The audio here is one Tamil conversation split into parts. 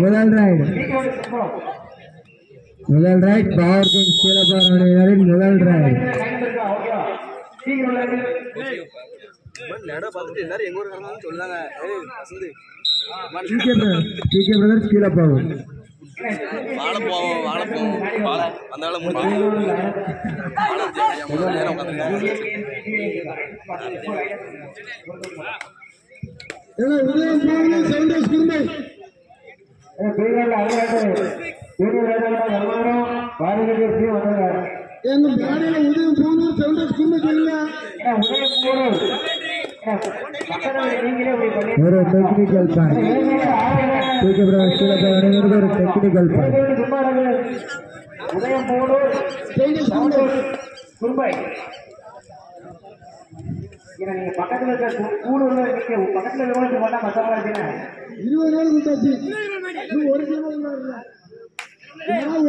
முதல் ரைட் பவர் கிங்ஸ் கீழப்பார் அணியினரின் முதல் ரைட். பிகே பிரதர்ஸ் கீழப்பாவும் ஒரு டெக்னிக்கல் பாயிண்ட். பிகே பிரதர்ஸ் கீழப்பார் அணியினருக்கு ஒரு டெக்னிக்கல் பாயிண்ட். நீங்க பக்கத்துல இருக்க கூடு பக்கத்துல போட்டா மசாலா இருக்குன்னா 20 நாள் கொடுத்தாச்சு. ஒரு டீம்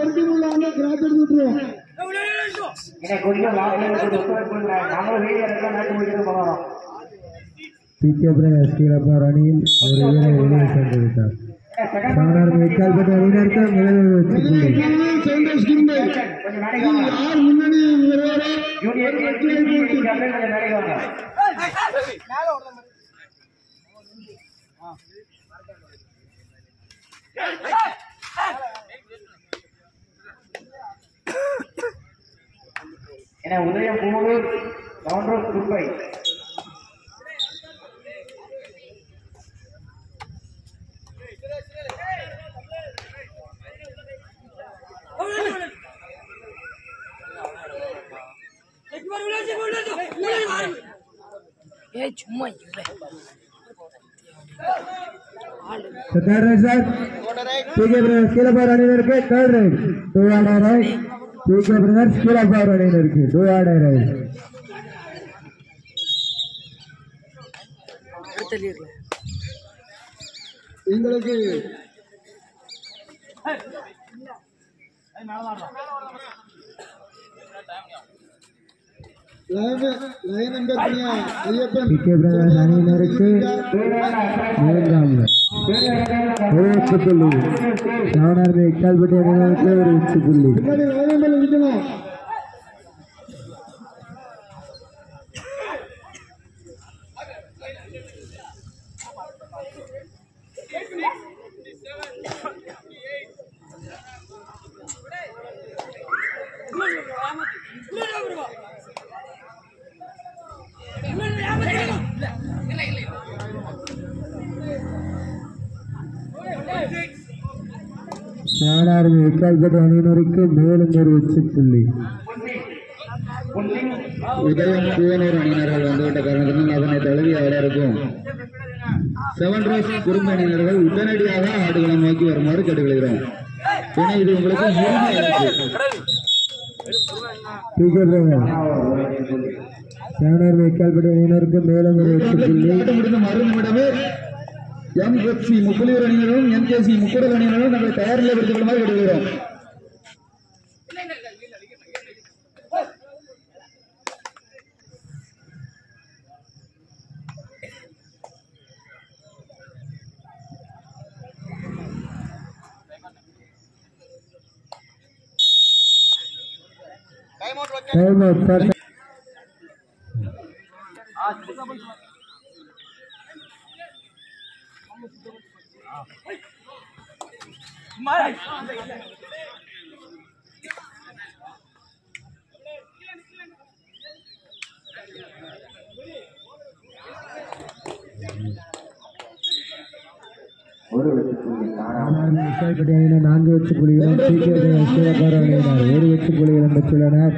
ஒரு டீம் உள்ள கிராஸ் எடுத்து விட்டுருவோம். கொஞ்சம் நாங்களும் வீடியோ எடுக்கலாம் மேட்ச் முடிக்கிறது போகலாம். பிகே பிரதர்ஸ் கீழப்பார் அணியில் ஒரு வீரர் வெளியே சென்று விட்டார். விக்கால்பட்டு அணியினருக்கு முதலில் வெற்றி புள்ளி. உதயம் பூமூர் கவுண்டர் துர்பை சும்மா third right sir. PK Brothers கீழப்பார் அணியினருக்கு third right. 2 order right. PK Brothers கீழப்பார் அணியினருக்கு 2 order right. எங்களுக்கு PK Brothers அணியினருக்கு மூன்றாம் ஒரு வெற்றி புள்ளி. சவனார்மி விக்கால்பட்டு அணியினருக்கு ஒரு வெற்றி புள்ளி. சவனார்மி விக்கால்பட்டு அணியினருக்கு மேலும் ஒரு வெற்றி புள்ளி. உதயம் பூவனூர் அணியினர்கள் வந்துவிட்ட காரணத்தினால் அதனை தழுவி ஆடாருக்கும் 7 ரோஸ் குறும்பு அணியினர்கள் உடனடியாக ஆடுகளம் நோக்கி வருமாறு கேட்டுக்கொள்கிறோம். ஏன்னா இது உங்களுக்கு PK Brothers சவனார்மி விக்கால்பட்டு அணியினருக்கு மேலும் ஒரு வெற்றி புள்ளி. முடிந்த மறுநிமிடமே MFC முக்குளியூர் அணியினரும் NKC முக்குடல் அணியினரும் தங்களை தயார் நிலை எடுத்துக் கொள்ளுமாறு கேட்டுக்கொள்கிறோம். Time out for விக்கால்பட்டு அணியினர் 4 வெற்றி புள்ளிகளும் PK Brothers கீழப்பார் அணியினர் 1 வெற்றி புள்ளிகளும் பெற்றுள்ளனர்.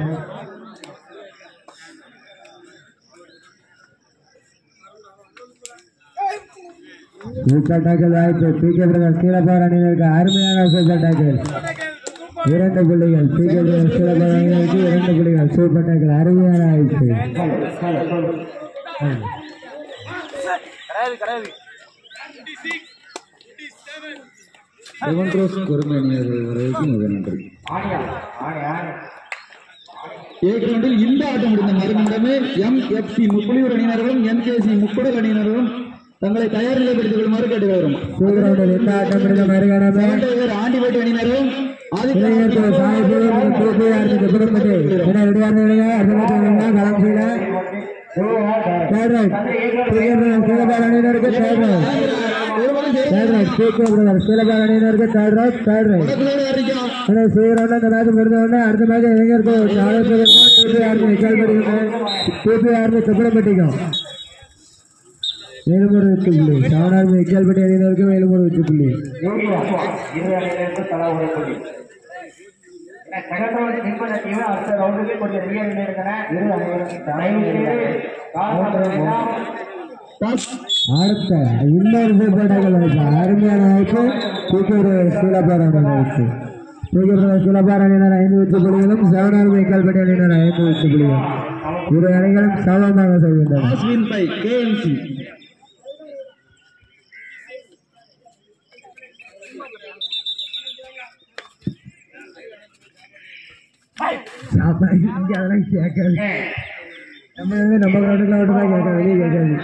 சூப்பர் டாக்கிள் வாய்ப்பு. PK Brothers கீழப்பார் அணியினருக்கு அருமையான சூப்பர் டாக்கிள். 2 புள்ளிகள். PK Brothers கீழப்பார் அணியினருக்கு 2 புள்ளிகள். சூப்பர் டாக்கிள் அருமையான வாய்ப்பு. குறும்பு அணியினர்கள் வரைக்கும் நன்றி. இந்த ஆட்டம் முடிந்த மறுநிமிடமே MFC முக்குளியூர் அணியினரும் NKC முக்குடல் அணியினரும் தங்களை தயார் நிலைப்படுத்திக் கொள்ளுமாறு கேட்டுக்கொள்கிறோம். சூழலோடு எந்த ஆட்டம் முடிந்த மறுகணமே ஆண்டிபட்டி அணியினரும் இளைஞர்கள் சாலைபோல் பூர்த்தியாருக்கு புறப்பட்டு என ரெடியாக களம் சீலபால் அணியினருக்கு சீலபால் அணியினருக்கு சீக்கிரம் அந்த மேட்ச் முடிஞ்ச அடுத்த மேட்ச் இளைஞர்கள் சுப்பிடப்பட்டிக்கும் மேலும் ஒரு வெற்றி புள்ளி சாவனார் வைக்கால்பட்டி அணியினருக்கு மேலும் ஒரு வெற்றி புள்ளி அடுத்த இன்னொரு சூப்பர்கள் அருமையான வாய்ப்பு தூக்கூர் சீலபார் அணியினருக்கு தூக்கூர் சீலபார் அணியினர் 5 வெற்றி புள்ளிகளும் சாவனார் வைக்கால்பட்டி அணியினர் 5 வெற்றி புள்ளிகளும் இரு அணிகளும் சமமாக செய்கின்றன. அதெல்லாம் கேட்காது நம்ம கிரௌண்டுக்குள்ள மட்டும்தான் கேட்காது வெளியே கேட்காது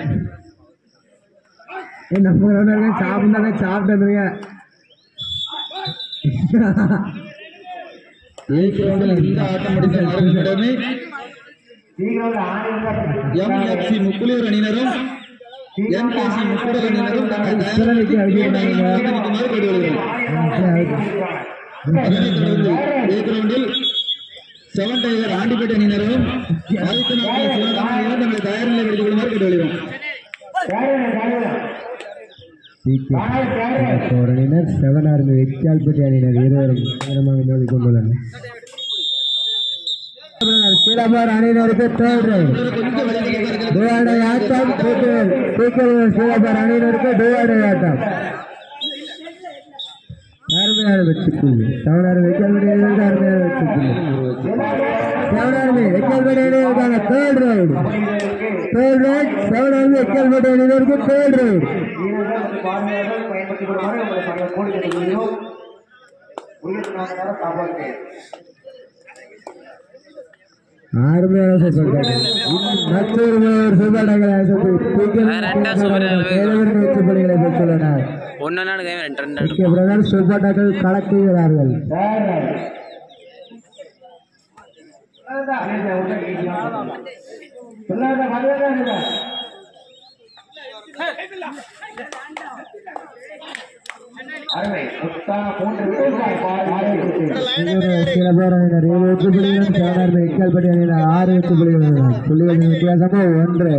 நம்ம கிரௌண்டுல சாப்பிட்டாங்க சாப்பிட்டதுங்க இந்த ஆட்டம் முடிந்த எம்எஃப்சி முக்குளியூர் அணியினரும் என்கேசி முக்குடல் அணியினரும் செவன் டைகர் ஆண்டிப்பேட்டை அணியினரும் தங்களை தயார் நிலை எடுத்துக் கொள்ளுமாறு கேட்டுக்கொள்கிறோம். அணியினர் செவனார் வெக்கால்பட்டி அணியினர் இருவரும் நேரமாக மோதிக் கொண்டுள்ளனர். சீலபார் அணியினருக்கு ஆட்டம் சீலபார் அணியினருக்கு ஆட்டம் அருமையான வெற்றி புள்ளி தமிழ்நாடு வெக்கால்பட்டி அணியினருக்கு அருமையான வெற்றி புள்ளி தமிழ்நாடு வெக்கால்பட்டி அணியினருக்கான தேர்ட் ரைடு தமிழ்நாடு வெக்கால்பட்டி அணியினருக்கு தேர்ட் ரைடு அருமையான மற்றொரு சூப்பர்களை பெற்றுள்ளனர். சூப்பர்டாக்கள் கலக்குகிறார்கள். சீலபார் அணியினர் 7 வெற்றி புள்ளிகளும் சாவனார் வைக்கால்பட்டி அணியினர் 6 வெற்றி புள்ளிகளும் புள்ளிகளின் வித்தியாசமோ 1.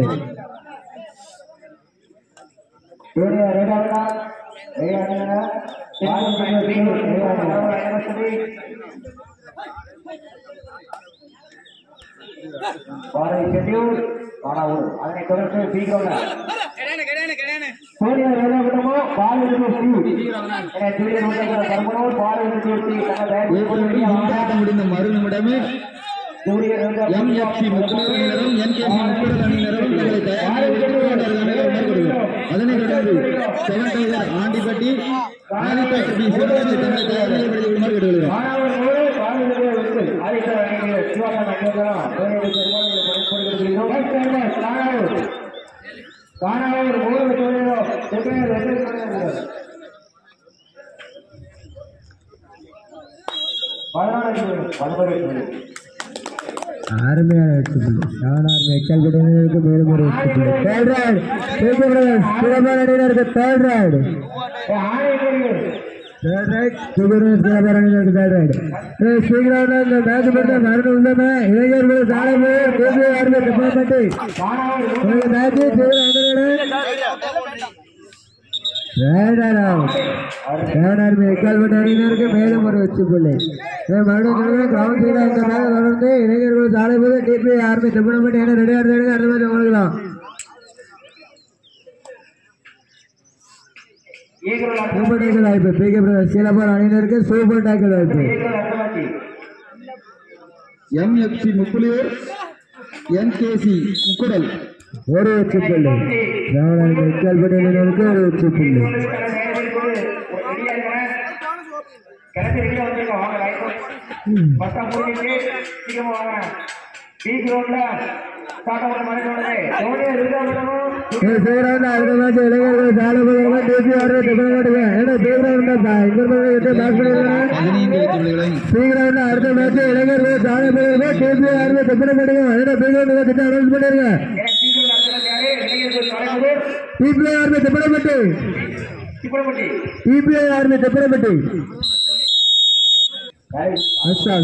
அதனை தொடர்ந்து சீக்கிரம் முடிந்த மறுநிமிடமே எம்எஃப்சி முக்குளூர் அணியினரும் என்கேசி முக்குடல் அணியினரும் அதனை தொடர்ந்து செவன் டைகர் ஆண்டிப்பட்டி ஆதிப்பட்டி தங்களை தயார் நிலை எடுத்துக் கொள்ளுமாறு கேட்டுக்கொள்கிறோம். அருமையான வெற்றி புள்ளி சாவனார் வைக்கால்பட்டி அணியினருக்கு மேலும் ஒரு வெற்றி புள்ளி. தேர்ட் ரைடு சீலபார் அணியினருக்கு தேர்ட் ரைடு சீலபார் அணியினருக்கு தேர்ட் ரைடு சீக்கிரம் இந்த மேட்ச் மட்டும் மருந்து உள்ளன இளைஞர்கள் சாலை போய் வைக்கால்பட்டி அணியினருக்கு மேலும் ஒரு வெற்றி புள்ளி. மறுபடியும் கிரவுண்ட் சைடா இந்த மேல தொடர்ந்து இளைஞர்கள் சாலை போது டிபி ஆர்மி செப்பனப்பட்டு என்ன ரெடியா இருந்தாங்க அந்த மாதிரி உங்களுக்குலாம் சூப்பர் டேக்கல் வாய்ப்பு பிகே பிரதர்ஸ் சீலபார் அணியினருக்கு சூப்பர் டேக்கல் வாய்ப்பு. எம்எஃப்சி முக்குளியூர் என்கேசி முக்குடல் ஒரு வெற்றி புள்ளி வைக்கால்பட்டி அணியினருக்கு ஒரு வெற்றி புள்ளி. பி கிரவுண்ட்ல ஸ்டார்ட் ஆகுற மாதிரி தோணுது. தோனியை ரிலீஸ் ஆகணும். சேரான அடுத்த மேட்ச் இளைஞர்கள் சாலபுரம் டிபி ஆர்வே திட்டமாட்டுங்க. ஏன்னா பி கிரவுண்ட்ல இந்த மேட்ச் மேட்ச் பண்ணிருக்காங்க. பி கிரவுண்ட்ல அடுத்த மேட்ச் இளைஞர்கள் சாலபுரம் டிபி ஆர்வே திட்டமாட்டுங்க. ஏன்னா பி கிரவுண்ட்ல திட்டம் அனௌன்ஸ் பண்ணிருங்க. டிபி ஆர்வே திட்டப்பட்டு டிபி ஆர்வே திட்டப்பட்டு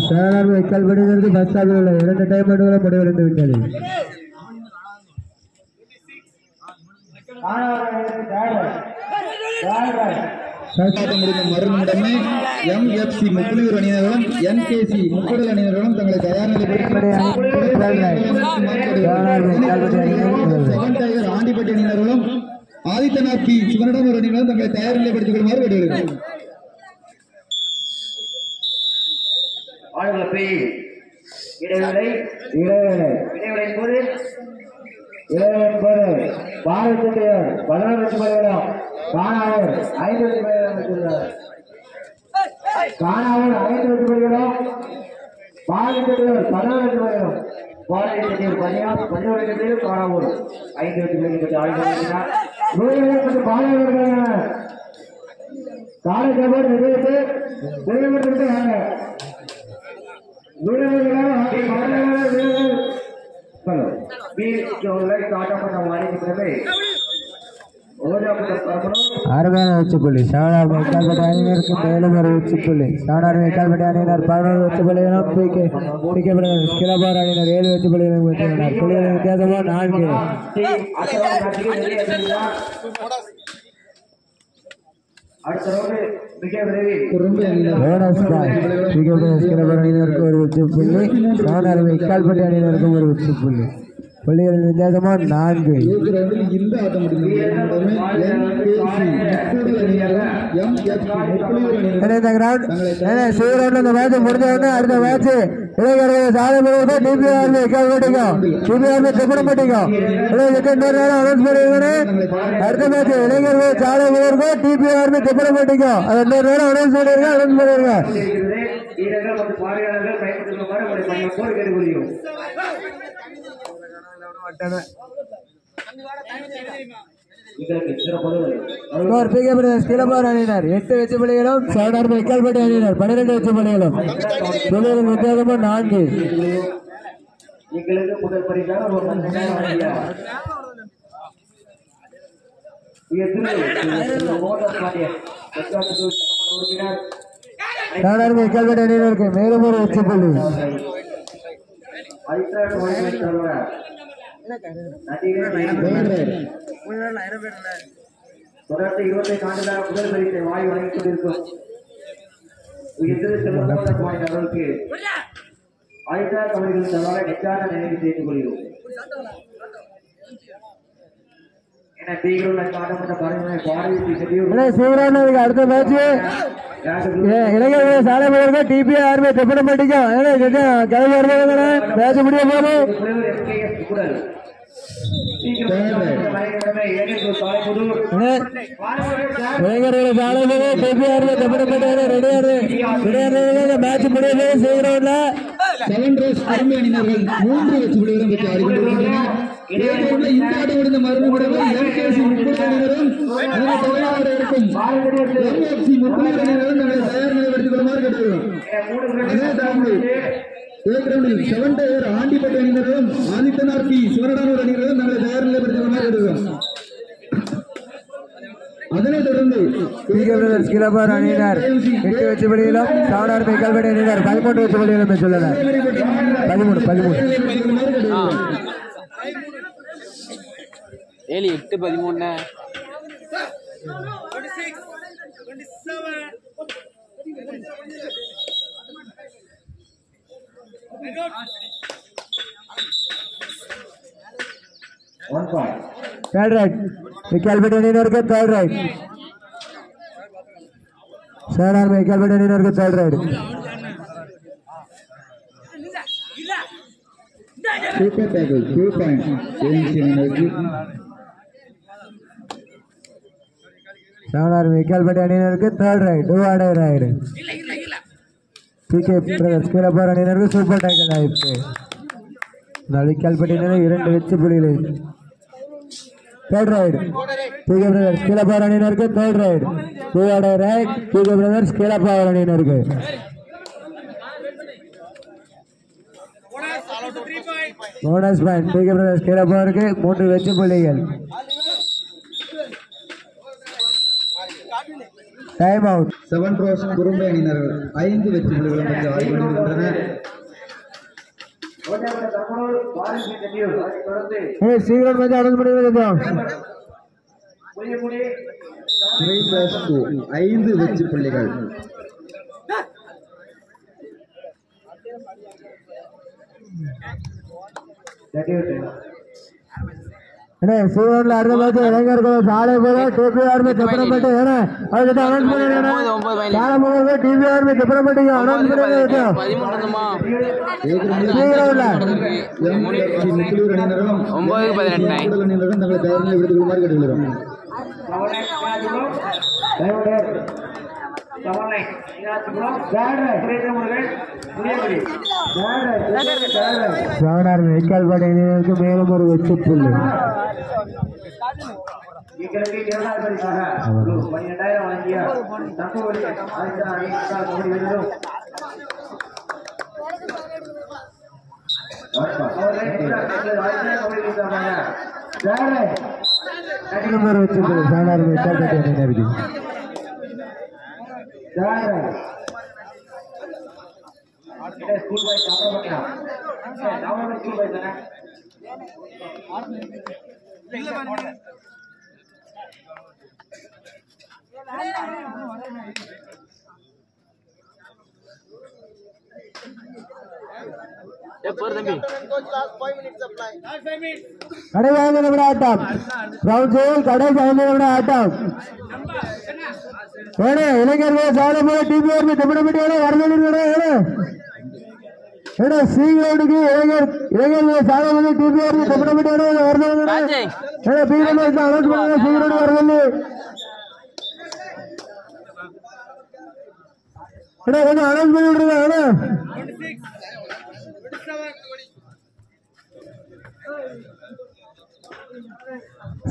சேரான வைக்கால் பணிகளுக்கு பஸ் ஸ்டாப்பில் இரண்டு டைம் மட்டும் முடிவடைந்து விட்டது. மறுநிமிடமே MFC முக்குளியூர் அணியினர்களும் NKC முக்குடல் அணியினர்களும் தங்களை தயார் டைகர் ஆண்டிப்பட்டி அணியினர்களும் ஆதித்தனார் பி சிவனடனூர் அணியினரும் தங்களை தயார் நிலைப்படுத்திக் கொள்ளுமாறு கேட்டுக்கொள்கிறேன். பாரதியார் 11 லட்சம் காணாவூர் 5 லட்சம் காணாவூர் 5 லட்சம் பாரதியார் 11 லட்சம் பாரதியார் 11 லட்சம் காணாவூர் 5 லட்சம் ஆளுநர் காலை ஜபர் நிலையத்தை அருமையான உச்சிப்புள்ளி சாணார் வைக்கால்பட்டி அணியினருக்கு மேலும் ஒரு உச்சிப்புள்ளி. சாணார் வைக்கால்பட்டி அணியினர் 11 உச்சிப்புள்ளிகளும் கிளபார் அணியினர் 7 உச்சிப்புள்ளிகளும் பெற்றுள்ளனர். புள்ளிகளின் வித்தியாசமோ 4. அணியினருக்கு ஒரு உச்சிப்புள்ளி. சாணார் வைக்கால்பட்டி அணியினருக்கும் ஒரு உச்சிப்புள்ளி. புள்ளிகளின் வித்தியாசமோ 4. இந்த ஆட்டம் முடிஞ்ச அடுத்த மேட்ச் இளைஞர்கள் சாதனை டிபிஆர் வைக்கால்பட்டிக்கும் டிபிஆர் திப்பனப்பட்டிக்கும் அனௌன்ஸ் பண்ணிருக்கேன். அடுத்த மேட்ச் இளைஞர்கள் சாதனைக்கும் டிபிஆர் திப்பனப்பட்டிக்கும் அது 2 நேரம் அனௌன்ஸ் பண்ணிருக்கேன். அனௌன்ஸ் பண்ணிருக்கேன். கிளபார் அணியினர் 8 வெச்சுப்புள்ளிகளும் சாணார் வைக்கால்பட்டி அணியினர் 12 வெச்சுப்புள்ளிகளும். புள்ளிகளின் வித்தியாசமோ 4. சாணார் வைக்கால்பட்டி அணியினருக்கு மேலும் ஒரு உச்சிப்புள்ளி. தொடர்ந்து 25 ஆண்டுகளாக முதல் பரிசை வாய் வழங்கிக் கொண்டிருக்கும் அவர்களுக்கு ஆயுதார் கவலைகள் தவிர நெச்சான நினைவு செய்து கொள்கிறோம். அடுத்த மேட்ச் இளைஞர்கள் சாலை டிபிஆர் திப்பனப்பட்டிக்கும் மேட்ச் முடிய போதும். இளைஞர்கள் சாலை டிபிஆர் திப்பனப்பட்டி மேட்ச் முடிய போது செய்கிறோம்ல. 7 ரோஸ் அருமை அணியினர்கள் 3 வெச்சுப்புள்ளிகளும் பெற்று ஆடிக்கொண்டிருக்கின்றனர். இந்த ஆட்டம் முடிந்த மறுநிமிடங்கள் MKC முக்குடல் அணியினரும் இருக்கும் MFC முக்குளியூர் அணியினரும் தங்களை தயார் நிலைப்படுத்திக் கொள்ளுமாறு கேட்டுக்கொள்கிறோம். அதே தொடர்ந்து கிரவுண்டில் 7 டைகர் ஆண்டிப்பட்டி அணியினரும் ஆதித்தனார் பி சிவனடனூர் அணியினரும் தங்களை தயார் நிலைப்படுத்திக் கொள்ளுமாறு கேட்டுக்கொள்கிறோம். அதனைத் தொடர்ந்து கிளபார் அணியினர் 8 வெச்சுப்புள்ளிகளும் சாணார் வைக்கால்பட்டி அணியினர் 13 வெச்சுப்புள்ளிகளும் பெற்றுள்ளனர். 13 Third right. Calvert Aninor ke third right. Sanar mein Calvert Aninor ke third right. Super tackle, 2 points. Sanar mein Calvert Aninor ke third right. Do order right. PK brothers Kilapur Aninor ke super tackle hai pe. நலிக்கால்பட்டினர் 2 வெற்றி புள்ளிகள். Third raid TK brothers Keezhapparai அணியினருக்கு third raid. TK raid TK brothers Keezhapparai அணியினருக்கு. போனஸ் பாயிண்ட் டிகே பிரதர்ஸ் கீழப்பாறைக்கு 3 வெற்றி புள்ளிகள். Time out. 7 ரோஸ் குறும்பை அணியினர்கள் 5 வெற்றி புள்ளிகளும் பெற்று ஆடிக்கொண்டிருக்கின்றனர். சீக்கிரம் வந்து அனௌன்ஸ் பண்ணிருக்கோம். 5 வெற்றி புள்ளிகள். சீவன்ல அடுத்த மேட்ச் இளைஞர்கள் சாலை போல டிபிஆர் திப்பரம்பட்டி அதுக்கிட்ட அனௌன்ஸ் பண்ணிருக்கேன். சாலை போல டிபிஆர் திப்பரம்பட்டி அனௌன்ஸ் பண்ணிருக்கேன். முக்கிலூர் அணியினரும் 9-18 அணியினரும் தங்களை தயாரில் விடுதலுமாறு கேட்டுள்ளோம். வைக்கால்பாடியினருக்கு மேலும் ஒரு வெற்றி புள்ளி. ஒரு வெற்றி புள்ளி சாணார் வைக்கால்பாடி அணியினருக்கு. ஸ்கூல் பாய் ஸ்கூல் பாய் தானே கடைசி 5 நிமிட ஆட்டம். கடைசி 5 நிமிட ஆட்டம். இளைஞர்கள் சாலமோட டிபிஆர் தமிழப்பட்டி வரணும். சீரோடுக்கு இளைஞர்கள் சாலமோட டிபிஆர் தமிழப்பட்டி வரணும். அனௌன்ஸ் பண்ணுங்க. சீரோடு வரவில்லை. கொஞ்சம் அனௌன்ஸ் பண்ணி விடுங்க.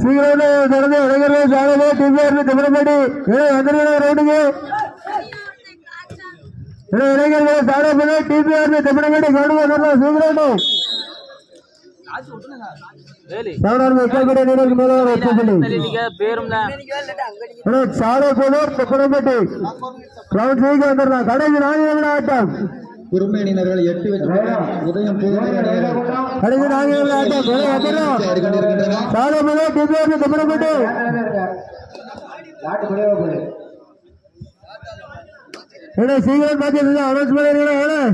சீக்கிரம் தொடர்ந்து இளைஞர்கள் சாலை டிபிஆர் தமிழப்பட்டி ரவுண்டுக்கு இளைஞர்கள் சாலை டிபிஆர் தமிழப்பட்டி கவுண்ட் சீக்கிரம் சாலை போனோர் தமிழப்பட்டி கிரவுண்ட் சீக்கிரம் வந்துடலாம். கடைசி 4 நிமிட ஆட்டம். குறும்பை அணியினர்கள் 8 வெற்றி உதயம் கடைசி 4 நிமிட ஆட்டம். சாலை போனோர் டிபிஆர் தமிழப்பட்டி சீக்கிரம் பார்த்து அனௌன்ஸ் பண்ணிருக்கேன்.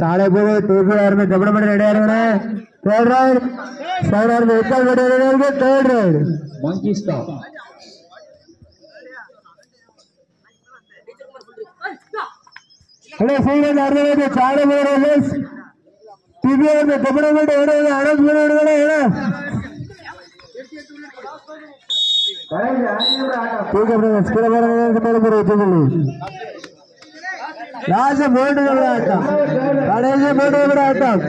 சாலை போது டிபிஆர் தமிழப்பட்டி ரெடியா இருக்கணும். Third ride third ride monkey stop. சாலை போது டிபிஆர் தமிழப்பட்டி அனௌன்ஸ் பண்ணி விடுங்க. லாஸ்ட் 3 நிமிட ஆட்டம். கடைசி 3 நிமிட ஆட்டம்.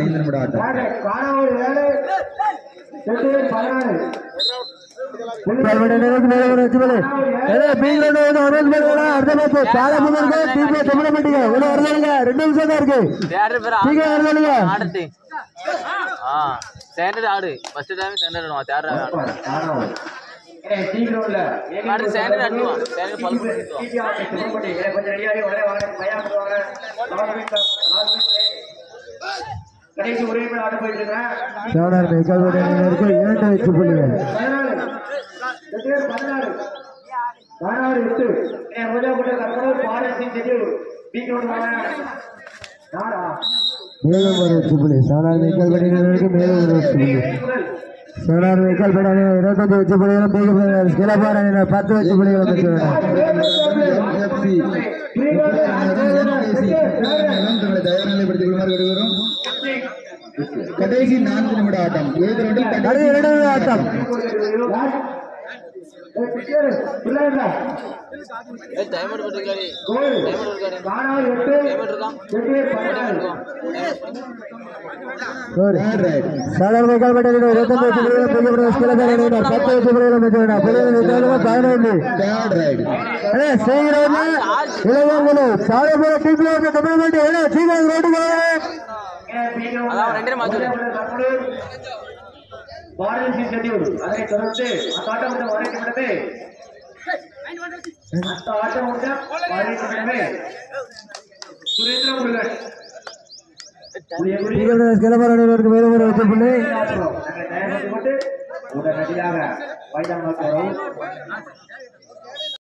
கடைசி ஒரே மேல ஆட போயிட்டு இருக்கேன். 2 வெற்றி புள்ளிகள். 16 மேலும் ஒரு வெற்றி புள்ளி. 16 மேலும் ஒரு வெற்றி புள்ளி. சோழர் வைக்கல் படாது 25 வெற்றி புள்ளிகளும் பீக பிரதர்ஸ் கிளப்பார் அணியினர் 10 வெற்றி புள்ளிகளும் பெற்றுள்ளனர். கடைசி 4 நிமிட ஆட்டம் ஆட்டம் சாதாரண வைக்கல் பட்டாது 25 வெற்றி புள்ளிகளும் பீக பிரதர்ஸ் கிளப்பார் அணியினர் 10 வெற்றி புள்ளிகளும் பெற்றுள்ளனர். புள்ளிகள் 15 செய்கிறோம் இளைஞர்களே சாலைபுர டீம் கமிட்டி சீக்கிரம் ரோட்டுக்கு அதனை தொடர்ந்து அந்த ஆட்டம் வரைக்கப்பட்டது. அந்த ஆட்டம் வரைக்கப்பட்டது. சுரேந்திர முருகன் கிளப்பார் அணியினருக்கு மேலும் ஒரு வெற்றி புள்ளி. உடனடியாக மைதானம்